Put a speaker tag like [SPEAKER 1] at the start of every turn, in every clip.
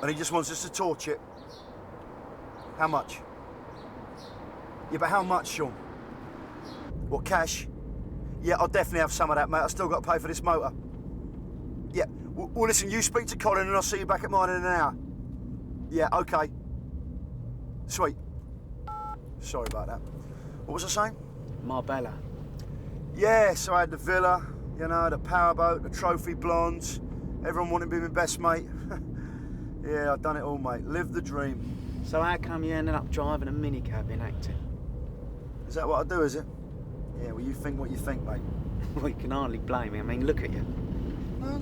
[SPEAKER 1] And he just wants us to torch it. How much? Yeah, but how much, Sean? What, cash? Yeah, I'll definitely have some of that, mate. I've still got to pay for this motor. Yeah, well, listen, you speak to Colin and I'll see you back at mine in an hour. Yeah, OK. Sweet. Sorry about that. What was I saying?
[SPEAKER 2] Marbella.
[SPEAKER 1] Yeah, so I had the villa, you know, the powerboat, the trophy blondes. Everyone wanted to be my best mate. Yeah, I've done it all, mate. Lived the dream.
[SPEAKER 2] So how come you ended up driving a minicab in Acton?
[SPEAKER 1] Is that what I do, is it? Yeah, well, you think what you think, mate.
[SPEAKER 2] Well, you can hardly blame me. I mean, look at you.
[SPEAKER 1] No.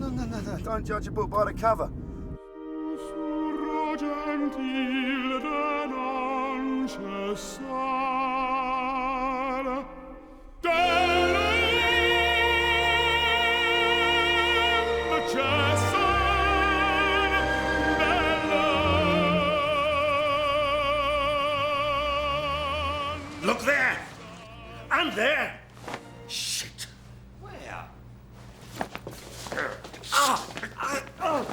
[SPEAKER 1] Don't judge a book by the cover.
[SPEAKER 3] Look there! And there! Shit!
[SPEAKER 4] Where?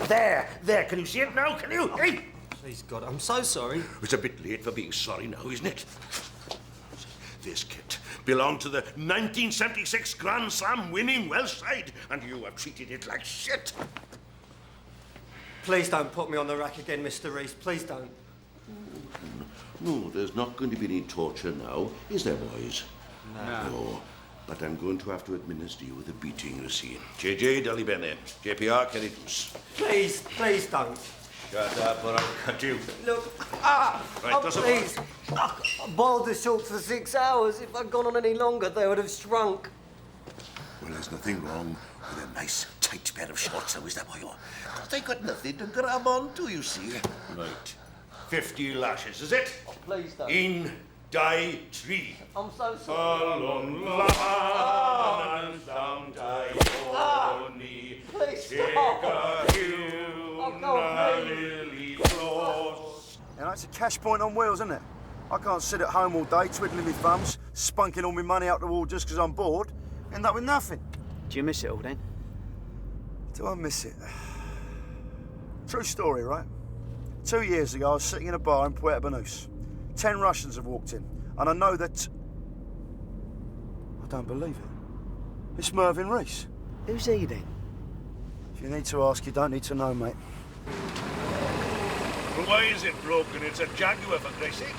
[SPEAKER 3] There! Can you see it now? Can you? Hey!
[SPEAKER 4] Please, God, I'm so sorry.
[SPEAKER 3] It's a bit late for being sorry now, isn't it? This kit belonged to the 1976 Grand Slam winning Welsh side, and you have treated it like shit.
[SPEAKER 4] Please don't put me on the rack again, Mr. Rees. Please don't.
[SPEAKER 3] No, there's not going to be any torture now, is there, boys? No. But I'm going to have to administer you with a beating, you see. JJ, Dolly Bennett. JPR, Kenny Deuce.
[SPEAKER 4] Please don't.
[SPEAKER 3] Shut up or I'll cut you.
[SPEAKER 4] Look,
[SPEAKER 3] Right, doesn't
[SPEAKER 4] please. I boiled the shorts for 6 hours. If I'd gone on any longer, they would have shrunk.
[SPEAKER 3] Well, there's nothing wrong with a nice, tight pair of shorts, now, is that why you're... They got nothing to grab onto, you see. Right. 50 lashes, is it?
[SPEAKER 4] Oh, please don't.
[SPEAKER 3] In die tree.
[SPEAKER 4] I'm so sorry. Please stop.
[SPEAKER 1] You know, it's a cash point on wheels, isn't it? I can't sit at home all day twiddling my thumbs, spunking all my money out the wall just because I'm bored. End up with nothing.
[SPEAKER 2] Do you miss it all then?
[SPEAKER 1] Do I miss it? True story, right? 2 years ago, I was sitting in a bar in Puerto Banús. 10 Russians have walked in, and I know that... I don't believe it. It's Mervyn Rees.
[SPEAKER 2] Who's he then?
[SPEAKER 1] If you need to ask, you don't need to know, mate.
[SPEAKER 3] Well, why is it broken? It's a Jaguar, for Christ's sake.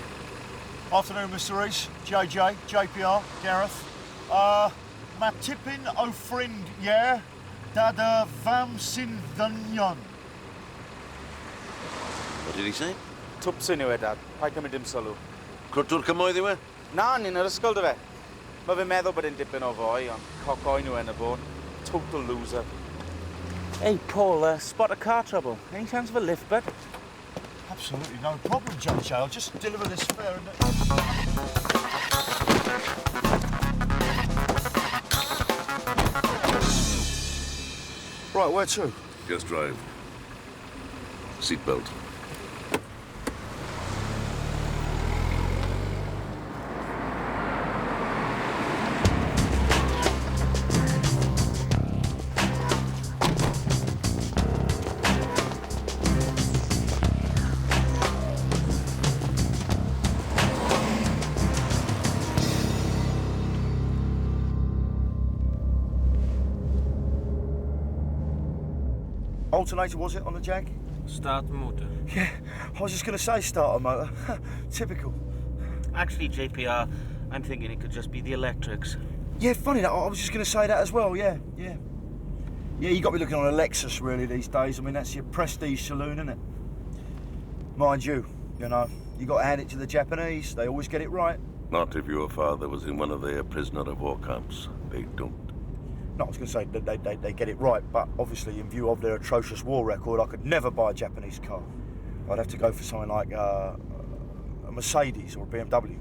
[SPEAKER 1] Afternoon, Mr. Rees. JJ, JPR, Gareth. Ma tipyn o ffrind, yeah? Dada fam sy'n ddynion.
[SPEAKER 5] What did he say?
[SPEAKER 6] Twpsyn yw e, Dad. Paid cymryd dim sylw.
[SPEAKER 5] Crwtwr cymoedd yw e?
[SPEAKER 6] Na, ni'n yr ysgol dy fe. Mae fe'n meddwl bod e'n dipyn o foi, ond cocoen yw e yn y bôn. Total loser. Hey, Paul, spot a car trouble. Any chance of a lift, bud?
[SPEAKER 1] Absolutely no problem, JJ. I'll just deliver this fare and... Right, where to?
[SPEAKER 5] Just drive. Seatbelt.
[SPEAKER 1] Alternator, was it, on the Jag?
[SPEAKER 7] Start the motor.
[SPEAKER 1] Yeah, I was just going to say starter motor. Typical.
[SPEAKER 6] Actually, JPR, I'm thinking it could just be the electrics.
[SPEAKER 1] Yeah, funny that. I was just going to say that as well, yeah. Yeah, you got to be looking on a Lexus, really, these days. I mean, that's your prestige saloon, isn't it? Mind you, you know, you got to hand it to the Japanese. They always get it right.
[SPEAKER 5] Not if your father was in one of their prisoner of war camps. They don't.
[SPEAKER 1] No, I was going to say that they get it right, but obviously in view of their atrocious war record, I could never buy a Japanese car. I'd have to go for something like a Mercedes or a BMW.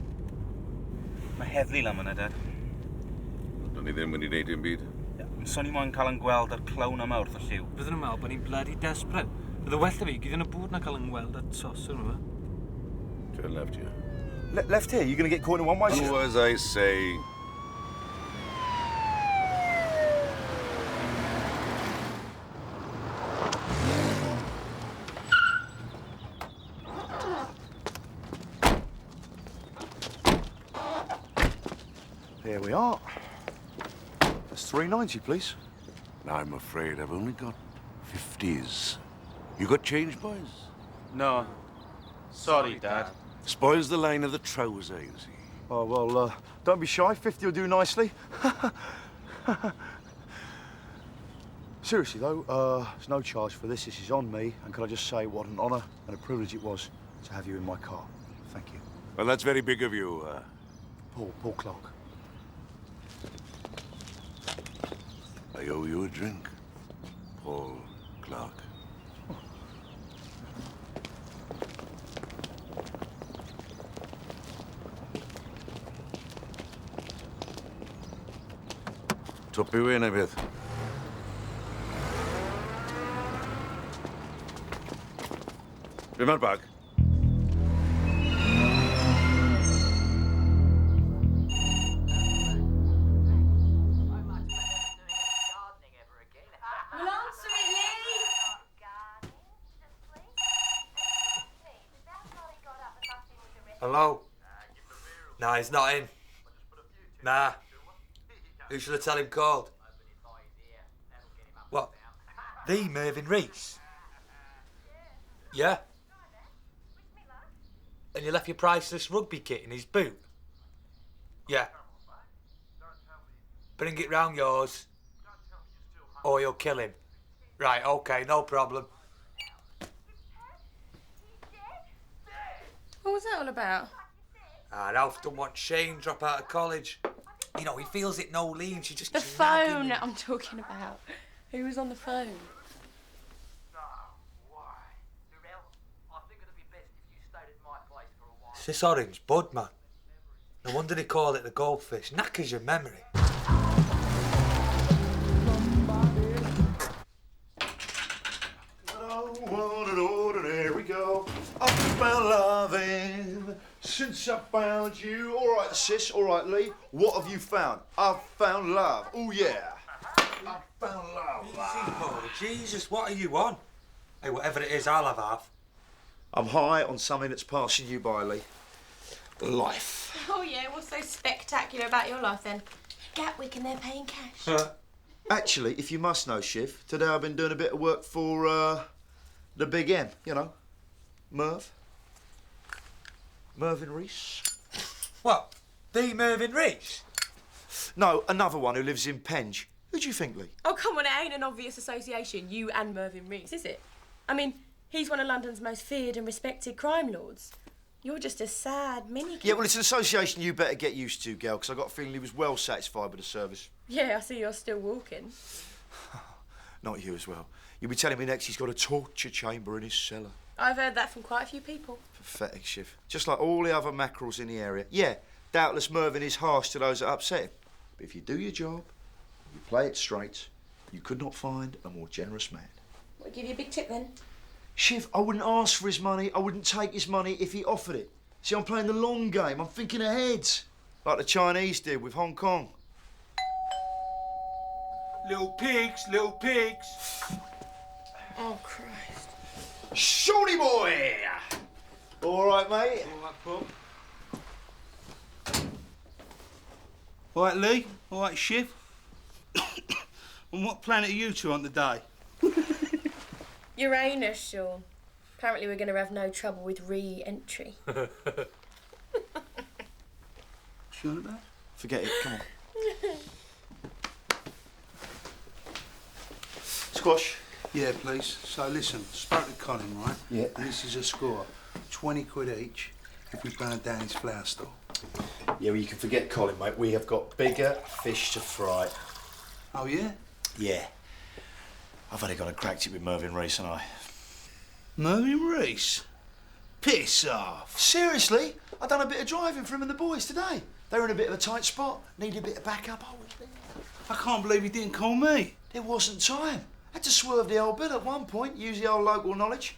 [SPEAKER 6] Mae heddlu lam yna, Dad.
[SPEAKER 5] Do'n i ddim wedi neud dim byd.
[SPEAKER 6] Yn sôn i moyn cael yn gweld ar clown yma wrth y lliw.
[SPEAKER 7] Byddwn yn meddwl bod ni'n bloody desperate. Bydd y well o fi, gyda nhw bod na cael yn gweld at sos yn yma.
[SPEAKER 5] Turn left here.
[SPEAKER 1] Left here? You're going to get caught in one way?
[SPEAKER 5] Do as I say.
[SPEAKER 1] Here we are. That's £3.90, please.
[SPEAKER 5] I'm afraid I've only got 50s. You got change, boys?
[SPEAKER 6] No. Sorry, Dad.
[SPEAKER 5] Spoils the line of the trouser, you see.
[SPEAKER 1] Oh, well, don't be shy. 50 will do nicely. Seriously, though, there's no charge for this. This is on me. And can I just say what an honour and a privilege it was to have you in my car. Thank you.
[SPEAKER 5] Well, that's very big of you.
[SPEAKER 1] Paul Clark.
[SPEAKER 5] I owe you a drink, Paul Clark. Tuppi wena beth. Be ma'r bag?
[SPEAKER 8] Hello? Nah, he's not in. Nah. Who should I tell him called? What? The Mervyn Rees? Yeah? And you left your priceless rugby kit in his boot? Yeah. Bring it round yours, or you'll kill him. Right, okay, no problem.
[SPEAKER 9] What was that all about?
[SPEAKER 8] Ralph don't want Shane drop out of college. You know, he feels it no lean. She just...
[SPEAKER 9] The phone I'm talking about. Who was on the phone?
[SPEAKER 8] It's this orange bud, man. No wonder they call it the goldfish. Knackers your memory.
[SPEAKER 1] There we go. I've found loving since I found you. All right, sis. All right, Lee. What have you found? I've found love. Oh, yeah. I've found love.
[SPEAKER 8] Easy, Paul. Jesus, what are you on? Hey, whatever it is, I'll have half.
[SPEAKER 1] I'm high on something that's passing you by, Lee. Life.
[SPEAKER 9] Oh, yeah. What's so spectacular about your life, then? Gatwick and they're paying cash.
[SPEAKER 1] Actually, if you must know, Shiv, today I've been doing a bit of work for, the big M, you know. Mervyn Rees.
[SPEAKER 8] What? The Mervyn Rees?
[SPEAKER 1] No, another one who lives in Penge. Who do you think, Lee?
[SPEAKER 9] Oh, come on. It ain't an obvious association, you and Mervyn Rees, is it? I mean, he's one of London's most feared and respected crime lords. You're just a sad mini-kid.
[SPEAKER 1] Yeah, well, it's an association you better get used to, girl, because I got a feeling he was well satisfied with the service.
[SPEAKER 9] Yeah, I see you're still walking.
[SPEAKER 1] Not you as well. You'll be telling me next he's got a torture chamber in his cellar.
[SPEAKER 9] I've heard that from quite a few people.
[SPEAKER 1] Pathetic, Shiv. Just like all the other mackerels in the area. Yeah, doubtless Mervyn is harsh to those that upset him. But if you do your job, you play it straight, you could not find a more generous man.
[SPEAKER 9] I'll give you a big tip, then.
[SPEAKER 1] Shiv, I wouldn't ask for his money. I wouldn't take his money if he offered it. See, I'm playing the long game. I'm thinking ahead. Like the Chinese did with Hong Kong.
[SPEAKER 6] Little pigs, little pigs.
[SPEAKER 9] Oh, Christ.
[SPEAKER 1] Shorty boy! All right, mate?
[SPEAKER 6] All right, Paul. All right, Lee. All right, Shiv. On what planet are you two on today?
[SPEAKER 9] Uranus, Sean. Apparently we're going to have no trouble with re-entry.
[SPEAKER 6] Sure about?
[SPEAKER 1] Forget it, come on. Squash.
[SPEAKER 10] Yeah, please. So listen, spoke to Colin, right?
[SPEAKER 1] Yeah.
[SPEAKER 10] And this is a score. 20 quid each if we burn down his flour store.
[SPEAKER 1] Yeah, well, you can forget Colin, mate. We have got bigger fish to fry.
[SPEAKER 10] Oh, yeah?
[SPEAKER 1] Yeah. I've only gone and cracked it with Mervyn Rees and I.
[SPEAKER 10] Mervyn Rees? Piss off.
[SPEAKER 1] Seriously? I done a bit of driving for him and the boys today. They were in a bit of a tight spot. Needed a bit of backup. I was there.
[SPEAKER 10] I can't believe he didn't call me.
[SPEAKER 1] There wasn't time. Had to swerve the old bit at one point, use the old local knowledge.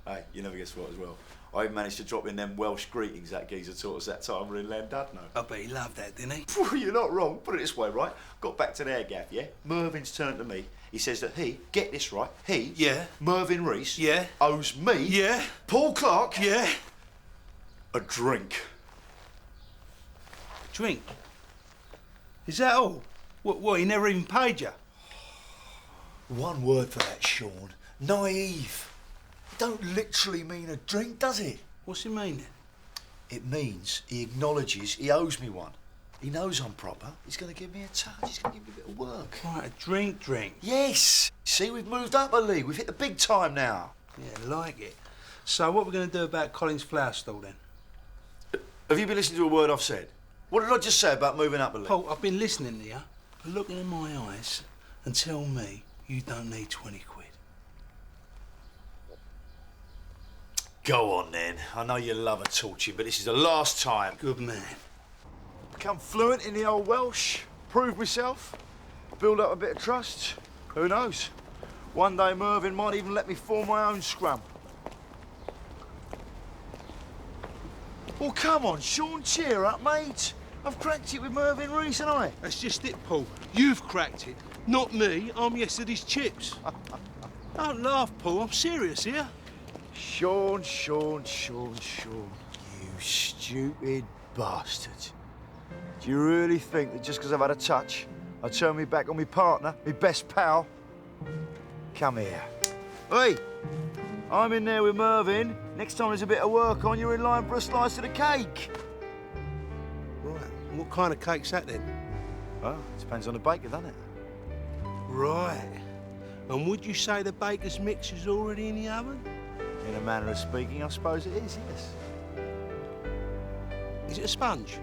[SPEAKER 1] Hey, you never guess what as well. I even managed to drop in them Welsh greetings that geezer taught us that time we were in Llandudno.
[SPEAKER 10] I bet he loved that, didn't he?
[SPEAKER 1] You're not wrong. Put it this way, right? Got back to their gaff, yeah? Mervyn's turned to me. He says that he, get this right, he,
[SPEAKER 10] Yeah.
[SPEAKER 1] Mervyn Rees,
[SPEAKER 10] Yeah.
[SPEAKER 1] owes me,
[SPEAKER 10] Yeah.
[SPEAKER 1] Paul Clark,
[SPEAKER 10] Yeah.
[SPEAKER 1] a drink.
[SPEAKER 10] Drink. Is that all? What, he never even paid you?
[SPEAKER 1] One word for that, Sean. Naive. Don't literally mean a drink, does it?
[SPEAKER 10] What's it mean then?
[SPEAKER 1] It means he acknowledges he owes me one. He knows I'm proper. He's going to give me a touch. He's going to give me a bit of work.
[SPEAKER 10] Right, a drink.
[SPEAKER 1] Yes. See, we've moved up a league. We've hit the big time now.
[SPEAKER 10] Yeah, like it. So what are we going to do about Colin's flower stall then?
[SPEAKER 1] Have you been listening to a word I've said? What did I just say about moving up a league?
[SPEAKER 10] Paul, I've been listening to you. But look in my eyes and tell me you don't need 20 quid.
[SPEAKER 1] Go on then. I know you love a torture, but this is the last time.
[SPEAKER 10] Good man.
[SPEAKER 1] Become fluent in the old Welsh, prove myself, build up a bit of trust. Who knows? One day Mervyn might even let me form my own scrum. Well, come on, Sean, cheer up, mate. I've cracked it with Mervyn Rees, haven't I?
[SPEAKER 10] That's just it, Paul. You've cracked it. Not me. I'm yesterday's chips. Don't laugh, Paul. I'm serious here.
[SPEAKER 1] Sean. You stupid bastard. Do you really think that just because I've had a touch, I turn me back on my partner, my best pal? Come here. Hey, I'm in there with Mervyn. Next time there's a bit of work on, you're in line for a slice of the cake.
[SPEAKER 10] Right. What kind of cake's that then?
[SPEAKER 1] Well, it depends on the baker, doesn't it?
[SPEAKER 10] Right. And would you say the baker's mix is already in the oven?
[SPEAKER 1] In a manner of speaking, I suppose it is, yes.
[SPEAKER 10] Is it a sponge?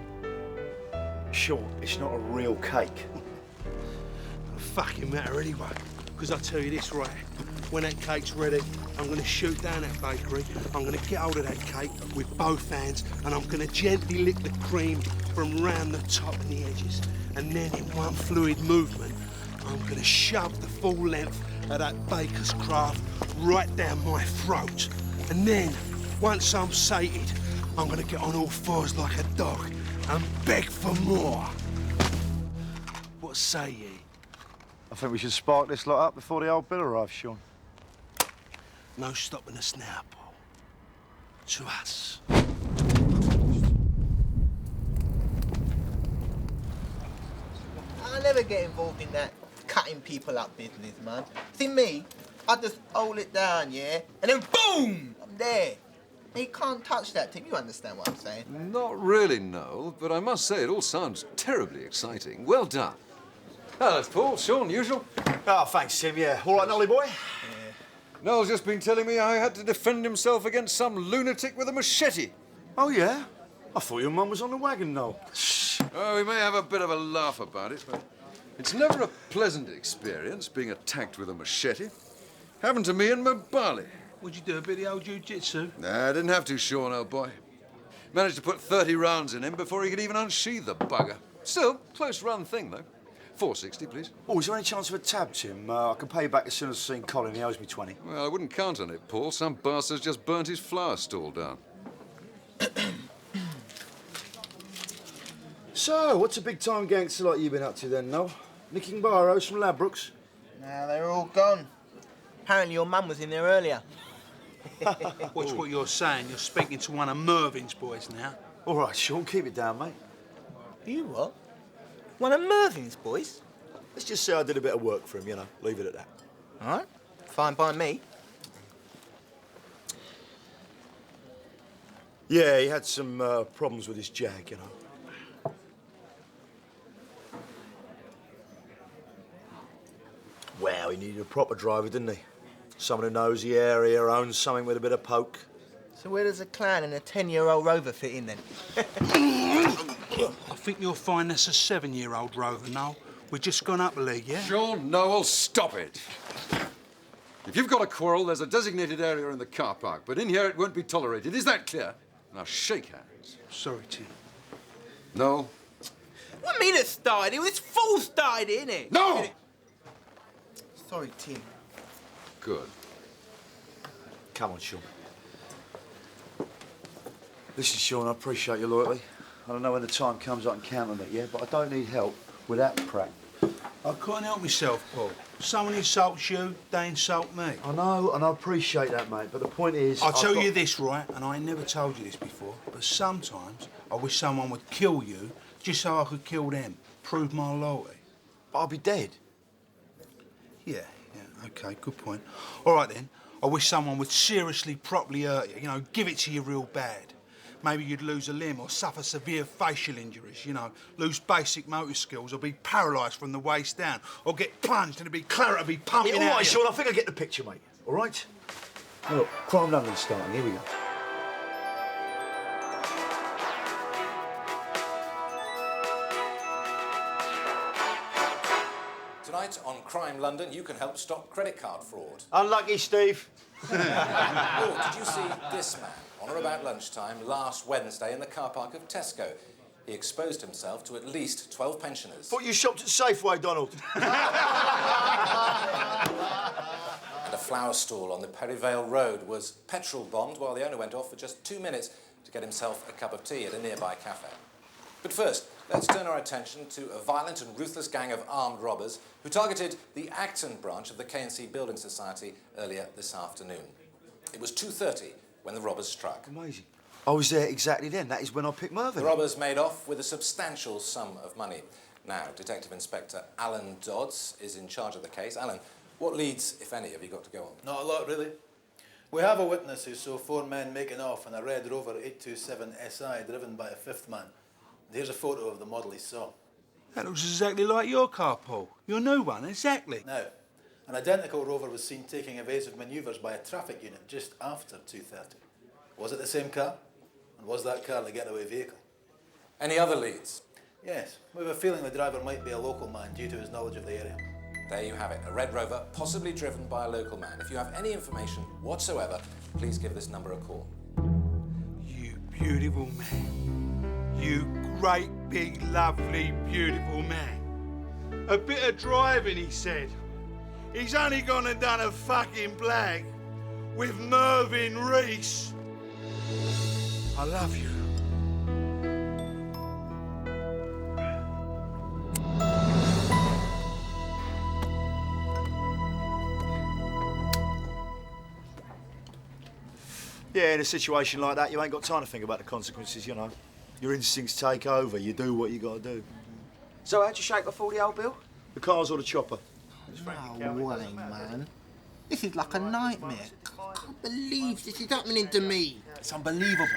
[SPEAKER 1] Sure, it's not a real cake.
[SPEAKER 10] Doesn't fucking matter anyway. Because I'll tell you this, right? When that cake's ready, I'm going to shoot down that bakery. I'm going to get hold of that cake with both hands and I'm going to gently lick the cream from round the top and the edges. And then in one fluid movement, I'm going to shove the full length of that baker's craft right down my throat. And then, once I'm sated, I'm going to get on all fours like a dog and beg for more. What say ye?
[SPEAKER 1] I think we should spark this lot up before the old bill arrives, Sean.
[SPEAKER 10] No stopping us now, Paul. To us.
[SPEAKER 11] I never get involved in that cutting people up business, man. See me, I just hold it down, yeah? And then boom! I'm there. You can't touch that thing, you understand what I'm saying?
[SPEAKER 12] Not really, no, but I must say it all sounds terribly exciting. Well done. Hello, Paul. Sean, usual?
[SPEAKER 1] Oh, thanks, Tim, yeah. All right, Nolly boy?
[SPEAKER 12] Yeah. Noel's just been telling me how he had to defend himself against some lunatic with a machete.
[SPEAKER 1] Oh, yeah? I thought your mum was on the wagon, Noel.
[SPEAKER 12] Oh, we may have a bit of a laugh about it, but it's never a pleasant experience being attacked with a machete. Happened to me in Mobali.
[SPEAKER 10] What'd you do, a bit of the old jiu-jitsu?
[SPEAKER 12] Nah, I didn't have to, Sean, old boy. Managed to put 30 rounds in him before he could even unsheathe the bugger. Still, close run thing, though. 460, please.
[SPEAKER 1] Oh, is there any chance of a tab, Tim? I can pay you back as soon as I've seen Colin. He owes me 20.
[SPEAKER 12] Well, I wouldn't count on it, Paul. Some bastard's just burnt his flower stall down.
[SPEAKER 1] So, what's a big-time gangster like you been up to then, Noel? Nicking barrows from Ladbrokes?
[SPEAKER 11] Nah, they're all gone. Apparently your mum was in there earlier.
[SPEAKER 10] Watch what you're saying. You're speaking to one of Mervyn's boys now.
[SPEAKER 1] All right, Sean, keep it down, mate.
[SPEAKER 11] You what? One of Mervyn's boys?
[SPEAKER 1] Let's just say I did a bit of work for him, you know. Leave it at that.
[SPEAKER 11] All right. Fine by me.
[SPEAKER 1] Yeah, he had some problems with his jag, you know. Well, he needed a proper driver, didn't he? Someone who knows the area, owns something with a bit of poke.
[SPEAKER 11] So where does a clan and a 10-year-old Rover fit in, then?
[SPEAKER 10] I think you'll find that's a 7-year-old Rover, Noel. We've just gone up a league, yeah?
[SPEAKER 12] Sean, Noel, stop it. If you've got a quarrel, there's a designated area in the car park, but in here it won't be tolerated. Is that clear? Now shake hands.
[SPEAKER 10] Sorry, Tim.
[SPEAKER 12] Noel?
[SPEAKER 11] What mean it started? It was full started, innit?
[SPEAKER 12] No!
[SPEAKER 11] Sorry, Tim.
[SPEAKER 12] Good.
[SPEAKER 1] Come on, Sean. Listen, Sean, I appreciate your loyalty. I don't know when the time comes I can count on it, yeah? But I don't need help with that prat.
[SPEAKER 10] I can't help myself, Paul. Someone insults you, they insult me.
[SPEAKER 1] I know, and I appreciate that, mate, but the point is...
[SPEAKER 10] I'll tell you this, right, and I ain't never told you this before, but sometimes I wish someone would kill you just so I could kill them. prove my loyalty.
[SPEAKER 1] But I'll be dead.
[SPEAKER 10] Yeah, OK, good point. All right, then. I wish someone would seriously, properly hurt you, give it to you real bad. Maybe you'd lose a limb or suffer severe facial injuries, lose basic motor skills or be paralysed from the waist down or get plunged and it'd be claret to be pumping
[SPEAKER 1] All
[SPEAKER 10] out
[SPEAKER 1] right,
[SPEAKER 10] you.
[SPEAKER 1] Sean, I think I get the picture, mate. All right? Now, look, Crime London's starting. Here we go.
[SPEAKER 13] Tonight on Crime London, you can help stop credit card fraud.
[SPEAKER 1] Unlucky, Steve.
[SPEAKER 13] Oh, did you see this man on or about lunchtime last Wednesday in the car park of Tesco? He exposed himself to at least 12 pensioners.
[SPEAKER 1] Thought you shopped at Safeway, Donald.
[SPEAKER 13] And a flower stall on the Perivale Road was petrol bombed while the owner went off for just 2 minutes to get himself a cup of tea at a nearby cafe. But first, let's turn our attention to a violent and ruthless gang of armed robbers who targeted the Acton branch of the K&C Building Society earlier this afternoon. It was 2:30 when the robbers struck.
[SPEAKER 1] Amazing. I was there exactly then. That is when I picked Mervyn.
[SPEAKER 13] The robbers made off with a substantial sum of money. Now, Detective Inspector Alan Dodds is in charge of the case. Alan, what leads, if any, have you got to go on?
[SPEAKER 14] Not a lot, really. We have a witness who saw 4 men making off in a red Rover 827 SI driven by a 5th man. Here's a photo of the model he saw.
[SPEAKER 10] That looks exactly like your car, Paul. Your new one, exactly.
[SPEAKER 14] Now, an identical Rover was seen taking evasive manoeuvres by a traffic unit just after 2:30. Was it the same car? And was that car the getaway vehicle?
[SPEAKER 13] Any other leads?
[SPEAKER 14] Yes. We have a feeling the driver might be a local man due to his knowledge of the area.
[SPEAKER 13] There you have it, a red Rover, possibly driven by a local man. If you have any information whatsoever, please give this number a call.
[SPEAKER 10] You beautiful man. You great, big, lovely, beautiful man. A bit of driving, he said. He's only gone and done a fucking blag with Mervyn Rees. I love you.
[SPEAKER 1] Yeah, in a situation like that, you ain't got time to think about the consequences, Your instincts take over. You do what you got to do.
[SPEAKER 2] So how'd you shake off all the old bill?
[SPEAKER 1] The cars or the chopper?
[SPEAKER 11] No way, man. This is like a nightmare. I can't believe this is happening to me.
[SPEAKER 15] It's unbelievable.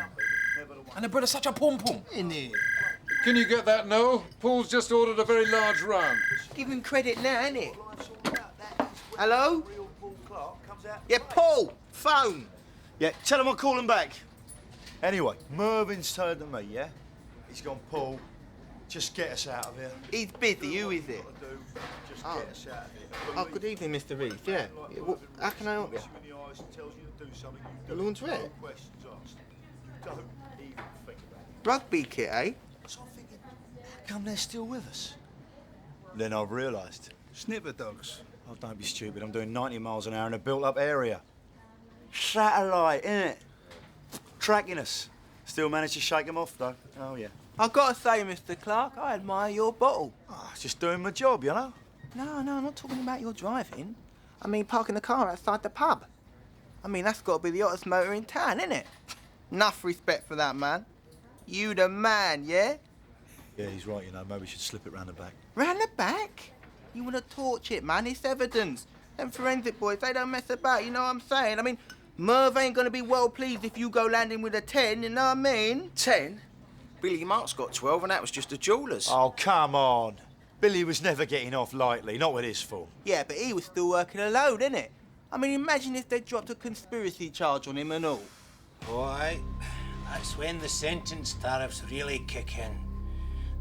[SPEAKER 15] And the brother's such a pum-pum.
[SPEAKER 11] Innit?
[SPEAKER 12] Can you get that, no? Paul's just ordered a very large round.
[SPEAKER 11] Give him credit now, innit? Hello? Yeah, Paul, phone.
[SPEAKER 1] Yeah, tell him I'll call him back. Anyway, Mervyn's turned to me, yeah? He's gone, Paul, just get us out of here.
[SPEAKER 11] He's busy, who is it?
[SPEAKER 1] Just get us out of here.
[SPEAKER 11] Oh, good evening, Mr. Rees, yeah. How can I help you? The laundrette?
[SPEAKER 1] Don't even think about it.
[SPEAKER 11] Rugby kit, eh?
[SPEAKER 1] So I'm thinking, how come they're still with us? Then I've realised.
[SPEAKER 10] Snipper dogs.
[SPEAKER 1] Oh, don't be stupid. I'm doing 90 miles an hour in a built-up area. Satellite, innit? Tracking us. Still managed to shake them off, though. Oh, yeah.
[SPEAKER 11] I've got to say, Mr. Clark, I admire your bottle.
[SPEAKER 1] Oh, just doing my job,
[SPEAKER 11] No, I'm not talking about your driving. I mean parking the car outside the pub. I mean, that's got to be the hottest motor in town, innit? Enough respect for that, man. You the man, yeah?
[SPEAKER 1] Yeah, he's right, Maybe we should slip it round the back.
[SPEAKER 11] Round the back? You want to torch it, man. It's evidence. Them forensic boys, they don't mess about, you know what I'm saying? I mean, Merv ain't going to be well pleased if you go landing with a 10, you know what I mean?
[SPEAKER 2] 10? Billy Mark's got 12 and that was just a jeweller's.
[SPEAKER 1] Oh, come on. Billy was never getting off lightly, not with his form.
[SPEAKER 11] Yeah, but he was still working a load, innit? I mean, imagine if they dropped a conspiracy charge on him and all.
[SPEAKER 16] Boy, that's when the sentence tariffs really kick in.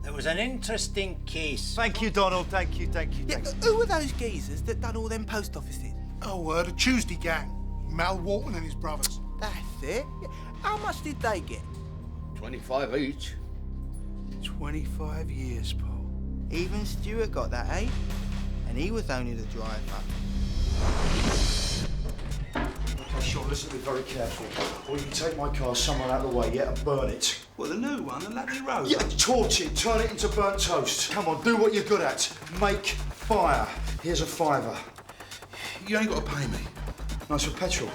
[SPEAKER 16] There was an interesting case.
[SPEAKER 1] Thank you, Donald. Thank you.
[SPEAKER 11] Yeah, who were those geezers that done all them post offices?
[SPEAKER 10] Oh, the Tuesday gang. Mal Walton and his brothers.
[SPEAKER 11] That's it. Yeah. How much did they get?
[SPEAKER 12] 25 each.
[SPEAKER 10] 25 years, Paul.
[SPEAKER 11] Even Stewart got that, eh? And he was only the driver.
[SPEAKER 1] Okay, Sean, listen to me very carefully. Or you can take my car somewhere out of the way, yeah, and burn it.
[SPEAKER 10] Well, the new one, the Lucky Road?
[SPEAKER 1] Yeah, torch it, turn it into burnt toast. Come on, do what you're good at. Make fire. Here's a £5.
[SPEAKER 10] You ain't got to pay me.
[SPEAKER 1] Nice for petrol.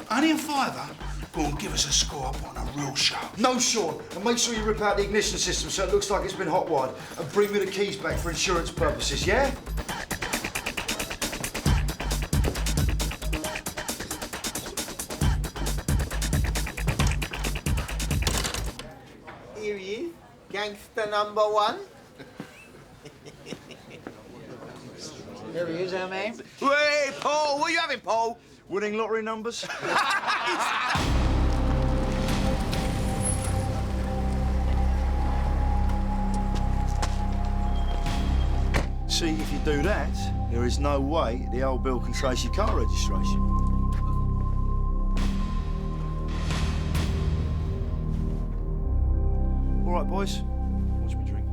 [SPEAKER 10] Only a £5? Go on, give us a score. I want a real show.
[SPEAKER 1] No, Sean. And make sure you rip out the ignition system so it looks like it's been hotwired. And bring me the keys back for insurance purposes, yeah?
[SPEAKER 11] Here he is, gangster #1.
[SPEAKER 17] There he is, our man.
[SPEAKER 1] Hey, Paul, what are you having, Paul? Winning lottery numbers? See, if you do that, there is no way the old bill can trace your car registration. All right, boys. Watch me drink.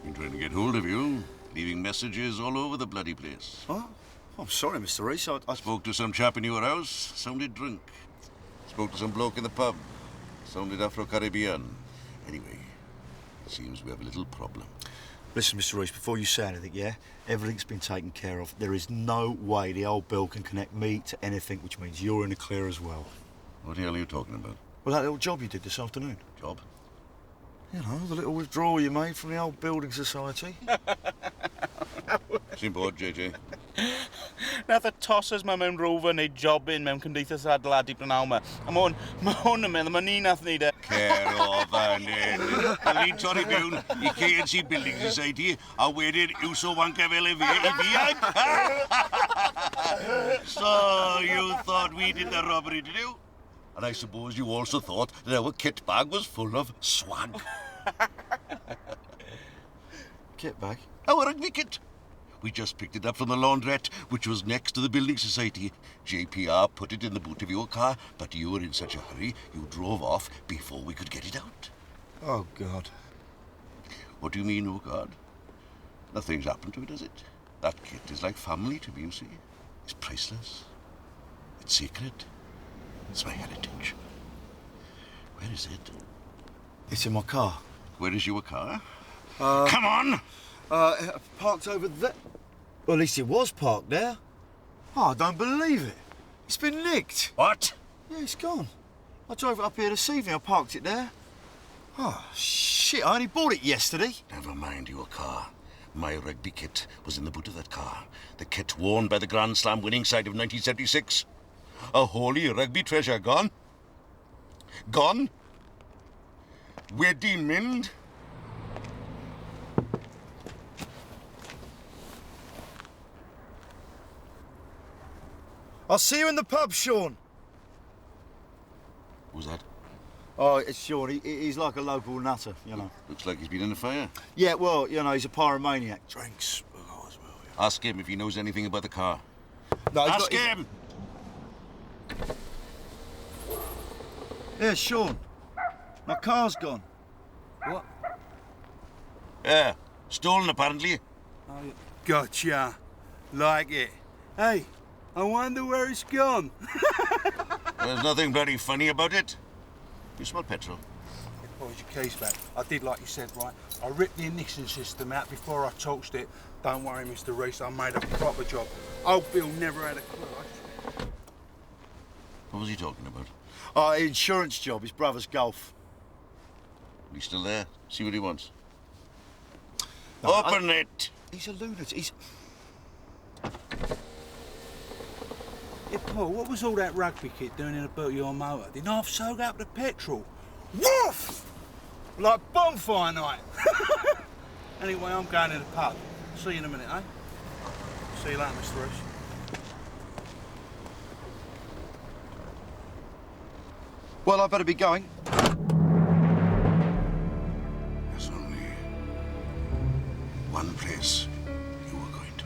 [SPEAKER 3] Been trying to get hold of you, leaving messages all over the bloody place.
[SPEAKER 1] Oh, I'm sorry, Mr. Rees. I
[SPEAKER 3] spoke to some chap in your house, sounded drunk. Spoke to some bloke in the pub, sounded Afro-Caribbean. Anyway, it seems we have a little problem.
[SPEAKER 1] Listen, Mr. Rees, before you say anything, yeah? Everything's been taken care of. There is no way the old bill can connect me to anything, which means you're in the clear as well.
[SPEAKER 3] What the hell are you talking about?
[SPEAKER 1] Well, that little job you did this afternoon.
[SPEAKER 3] Job?
[SPEAKER 1] You know, the little withdrawal you made from the old building society.
[SPEAKER 3] Sy'n JJ?
[SPEAKER 6] Nath y tosses ma mewn rover neu jobbing mewn cymdeithas adeiladu prynawn ma. A ma hwn yn meddwl, ma ni nath neud e.
[SPEAKER 3] Cer o fan hyn. A ni'n torri mewn I K&C Building Society a wedyn yw so wanca fel I fi. So you thought we did the robbery, did you? And I suppose you also thought that our kit bag was full of swag.
[SPEAKER 1] Kit bag?
[SPEAKER 3] Our rugby kit. We just picked it up from the laundrette, which was next to the building society. JPR put it in the boot of your car, but you were in such a hurry, you drove off before we could get it out.
[SPEAKER 1] Oh, God.
[SPEAKER 3] What do you mean, oh, God? Nothing's happened to it, has it? That kit is like family to me, you see. It's priceless. It's sacred. It's my heritage. Where is it?
[SPEAKER 1] It's in my car.
[SPEAKER 3] Where is your car? Come on!
[SPEAKER 1] Parked over there. Well, at least it was parked there. Oh, I don't believe it. It's been nicked.
[SPEAKER 3] What?
[SPEAKER 1] Yeah, it's gone. I drove it up here this evening. I parked it there. Oh, shit, I only bought it yesterday.
[SPEAKER 3] Never mind your car. My rugby kit was in the boot of that car. The kit worn by the Grand Slam winning side of 1976. A holy rugby treasure gone. Gone. Wedi mynd.
[SPEAKER 1] I'll see you in the pub, Sean.
[SPEAKER 3] Who's that?
[SPEAKER 1] Oh, it's Sean. He's like a local nutter, you know.
[SPEAKER 3] Looks like he's been in a fire.
[SPEAKER 1] Yeah, well, you know, he's a pyromaniac.
[SPEAKER 10] Drinks.
[SPEAKER 3] Ask him if he knows anything about the car.
[SPEAKER 1] No,
[SPEAKER 3] Ask him!
[SPEAKER 1] Yeah, Sean. My car's gone.
[SPEAKER 10] What?
[SPEAKER 3] Yeah, stolen apparently.
[SPEAKER 10] Gotcha. Like it. Hey, I wonder where it's gone.
[SPEAKER 3] There's nothing very funny about it. You smell petrol.
[SPEAKER 10] Boys, your keys back. I did like you said, right? I ripped the ignition system out before I touched it. Don't worry, Mr. Rees, I made a proper job. Old Bill never had a clue.
[SPEAKER 3] What was he talking about?
[SPEAKER 1] Oh, insurance job. His brother's golf.
[SPEAKER 3] He's still there. See what he wants.
[SPEAKER 1] No,
[SPEAKER 3] Open it!
[SPEAKER 1] He's a lunatic. He's...
[SPEAKER 10] Yeah, Paul, what was all that rugby kit doing in the boot of your motor? Didn't half soak up the petrol? Woof! Like bonfire night. Anyway, I'm going to the pub. See you in a minute, eh? See you later, Mr. Rees.
[SPEAKER 1] Well, I better be going.
[SPEAKER 3] There's only one place you were going to.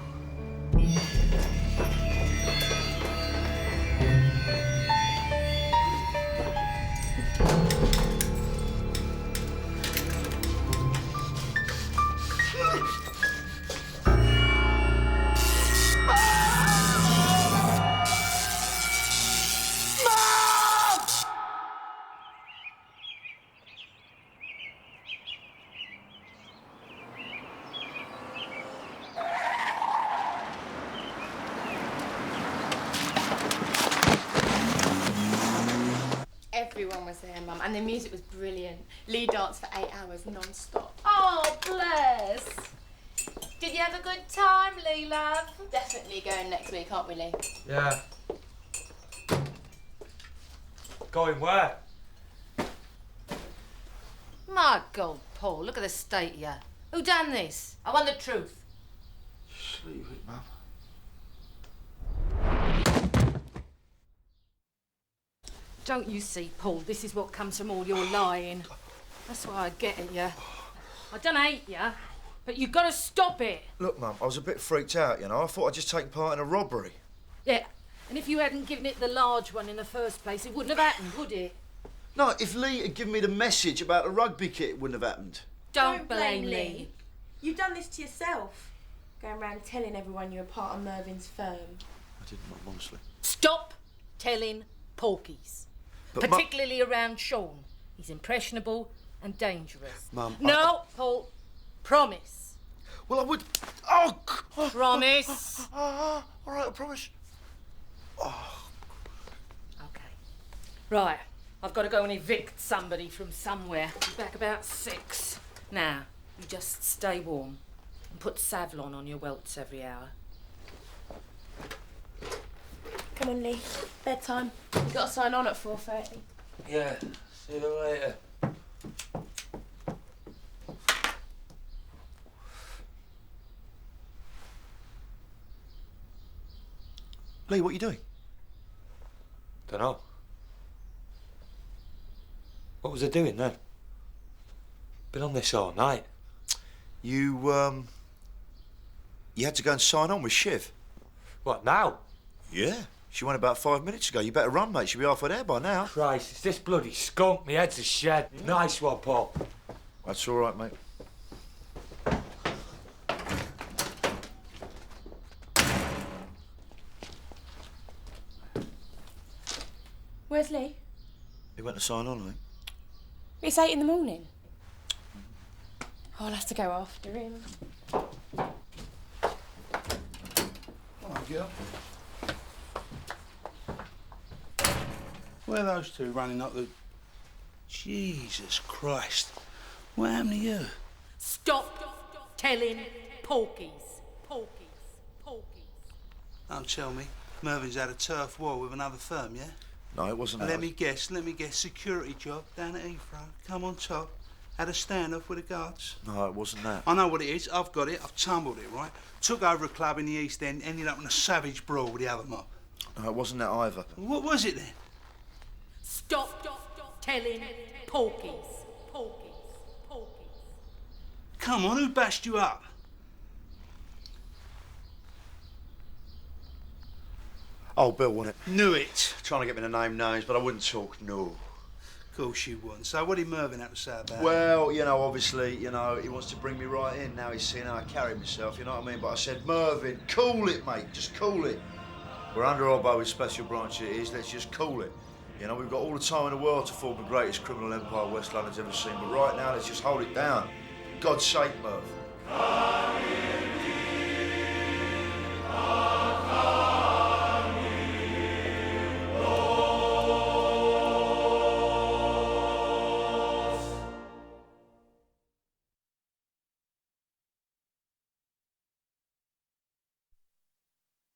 [SPEAKER 9] Yeah, Mum, and the music was brilliant. Lee danced for 8 hours non-stop.
[SPEAKER 18] Oh, bless. Did you have a good time, Lee, love?
[SPEAKER 9] Definitely going next week, aren't we, Lee?
[SPEAKER 8] Yeah. Going where?
[SPEAKER 18] My God, Paul, look at the state of you. Who done this? I want the truth.
[SPEAKER 1] Sleep it, Mum.
[SPEAKER 18] Don't you see, Paul, this is what comes from all your lying. That's why I get at you. I don't hate you, but you've got to stop it.
[SPEAKER 1] Look, Mum, I was a bit freaked out, you know. I thought I'd just taken part in a robbery.
[SPEAKER 18] Yeah, and if you hadn't given it the large one in the first place, it wouldn't have happened, would it?
[SPEAKER 1] No, if Lee had given me the message about the rugby kit, it wouldn't have happened.
[SPEAKER 18] Don't blame Lee.
[SPEAKER 9] You've done this to yourself. Going around telling everyone you're a part of Mervyn's firm.
[SPEAKER 1] I didn't, Mum, honestly.
[SPEAKER 18] Stop telling porkies.
[SPEAKER 1] But
[SPEAKER 18] particularly around Sean. He's impressionable and dangerous.
[SPEAKER 1] Mum,
[SPEAKER 18] No, Paul. Promise.
[SPEAKER 1] Well, I would... Oh!
[SPEAKER 18] Promise.
[SPEAKER 1] All right, I promise.
[SPEAKER 18] Right. I've got to go and evict somebody from somewhere. Be back about 6. Now, you just stay warm and put Savlon on your welts every hour.
[SPEAKER 9] Come on, Lee. Bedtime. You've got to sign on at 4:30.
[SPEAKER 8] Yeah. See you later.
[SPEAKER 1] Lee, what are you doing?
[SPEAKER 8] Dunno. What was I doing then? Been on this all night.
[SPEAKER 1] You had to go and sign on with Shiv.
[SPEAKER 8] What, now?
[SPEAKER 1] Yeah. She went about 5 minutes ago. You better run, mate. She'll be halfway there by now.
[SPEAKER 8] Christ, it's this bloody skunk. My head's a shed. Nice one, Paul.
[SPEAKER 1] That's all right, mate.
[SPEAKER 9] Where's Lee?
[SPEAKER 1] He went to sign on, I think.
[SPEAKER 9] It's 8 in the morning. I'll have to go after him.
[SPEAKER 10] Hello, girl. Where are those two running up the... Jesus Christ. What happened to you?
[SPEAKER 18] Stop telling porkies. Porkies. Porkies.
[SPEAKER 10] Don't tell me. Mervyn's had a turf war with another firm, yeah?
[SPEAKER 1] No, it wasn't
[SPEAKER 10] Let
[SPEAKER 1] that.
[SPEAKER 10] me guess. Security job down at Heathrow. Come on top. Had a stand-off with the guards.
[SPEAKER 1] No, it wasn't that.
[SPEAKER 10] I know what it is. I've got it. I've tumbled it, right? Took over a club in the East End, ended up in a savage brawl with the other mob.
[SPEAKER 1] No, it wasn't that either.
[SPEAKER 10] What was it then?
[SPEAKER 18] Stop telling porkies. Porkies. Porkies.
[SPEAKER 10] Come on, who bashed you up?
[SPEAKER 1] Oh, Bill, wasn't it?
[SPEAKER 10] Knew it.
[SPEAKER 1] Trying to get me to name names, but I wouldn't talk, no.
[SPEAKER 10] Of course you wouldn't. So what did Mervyn have to say about it?
[SPEAKER 1] Well, you know, obviously, you know, he wants to bring me right in. Now he's seeing how I carry myself, you know what I mean? But I said, Mervyn, cool it, mate. Just cool it. We're under our bow with Special Branch it is. Let's just cool it. You know, we've got all the time in the world to form the greatest criminal empire West London's ever seen. But right now, let's just hold it down. For God's sake, Merv.